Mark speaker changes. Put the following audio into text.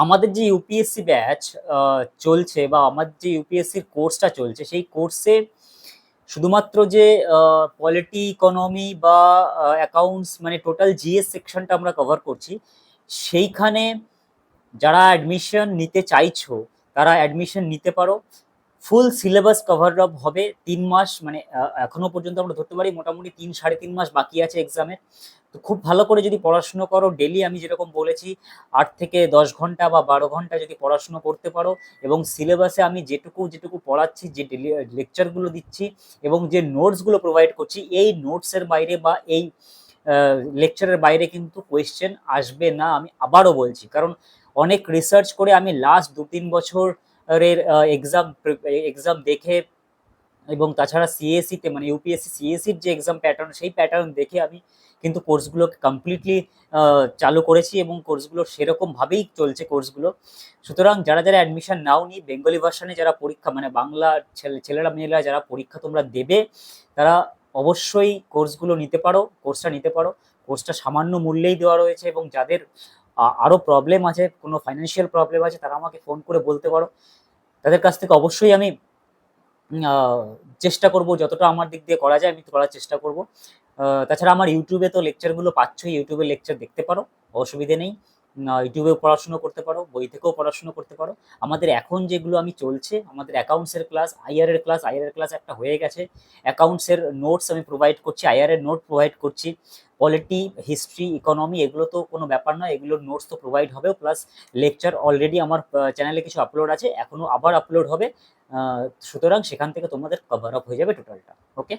Speaker 1: আমাদের যে UPSC batch চলছে, বা আমার যে ইউপিএসসির কোর্সটা চলছে, সেই কোর্সে শুধুমাত্র যে পলিটি, ইকোনমি বা অ্যাকাউন্টস, মানে টোটাল জিএস সেকশনটা আমরা কভার করছি, সেইখানে যারা অ্যাডমিশন নিতে চাইছো তারা অ্যাডমিশন নিতে পারো। ফুল সিলেবাস কভার আপ হবে 3 মাস, মানে এখনো পর্যন্ত আমরা ধরতে পারি মোটামুটি 3 সাড়ে 3 মাস বাকি আছে এক্সামের। তো খুব ভালো করে যদি পড়াশুনো করো, ডেলি আমি যেরকম বলেছি 8 থেকে 10 ঘন্টা বা 12 ঘন্টা যদি পড়াশুনো করতে পারো, এবং সিলেবাসে আমি যেটুকু যেটুকু পড়াচ্ছি, যে ডেলি লেকচারগুলো দিচ্ছি এবং যে নোটসগুলো প্রোভাইড করছি, এই নোটসের বাইরে বা এই লেকচারের বাইরে কিন্তু কোয়েশ্চেন আসবে না, আমি আবারও বলছি। কারণ অনেক রিসার্চ করে আমি লাস্ট 2-3 বছরের এক্সাম এক্সাম দেখে, এবং তাছাড়া সিএসসিতে মানে ইউপিএসসি সিএসসির যে এক্সাম প্যাটার্ন, সেই প্যাটার্ন দেখে আমি কিন্তু কোর্সগুলোকে কমপ্লিটলি চালু করেছি, এবং কোর্সগুলো সেরকম ভাবেই চলছে কোর্সগুলো। সুতরাং যারা যারা অ্যাডমিশন নাওনি, বেঙ্গলি ভার্সনে যারা পরীক্ষা, মানে বাংলা ছেলেরা মেয়েরা যারা পরীক্ষা তোমরা দেবে, তারা অবশ্যই কোর্সগুলো নিতে পারো, কোর্সটা নিতে পারো। কোর্সটা সামান্য মূল্যেই দেওয়া রয়েছে, এবং যাদের আরো প্রবলেম আছে, কোনো ফাইন্যান্সিয়াল প্রবলেম আছে, তারা আমাকে ফোন করে বলতে পারো। তাদের কাছ থেকে অবশ্যই আমি চেষ্টা করব, যতটা আমার দিক দিয়ে করা যায় আমি করার চেষ্টা করব। তাছাড়া আমার ইউটিউবে তো লেকচারগুলো পাচ্ছই, ইউটিউবে লেকচার দেখতে পারো, অসুবিধে নেই। ইউটিউবেও পড়াশুনো করতে পারো, বই থেকেও পড়াশুনো করতে পারো। আমাদের এখন যেগুলো আমি চলছে, আমাদের অ্যাকাউন্টসের ক্লাস, আইআর এর ক্লাস একটা হয়ে গেছে। অ্যাকাউন্টসের নোটস আমি প্রোভাইড করছি, আইআর এর নোট প্রোভাইড করছি। পলিটি, হিস্ট্রি, ইকোনমি এগুলো তো কোনো ব্যাপার নয়, এগুলোর নোটস তো প্রোভাইড হবেও, প্লাস লেকচার অলরেডি আমার চ্যানেলে কিছু আপলোড আছে, এখনো আবার আপলোড হবে। সুতরাং সেখান থেকে তোমাদের কভার আপ হয়ে যাবে টোটালটা। ওকে।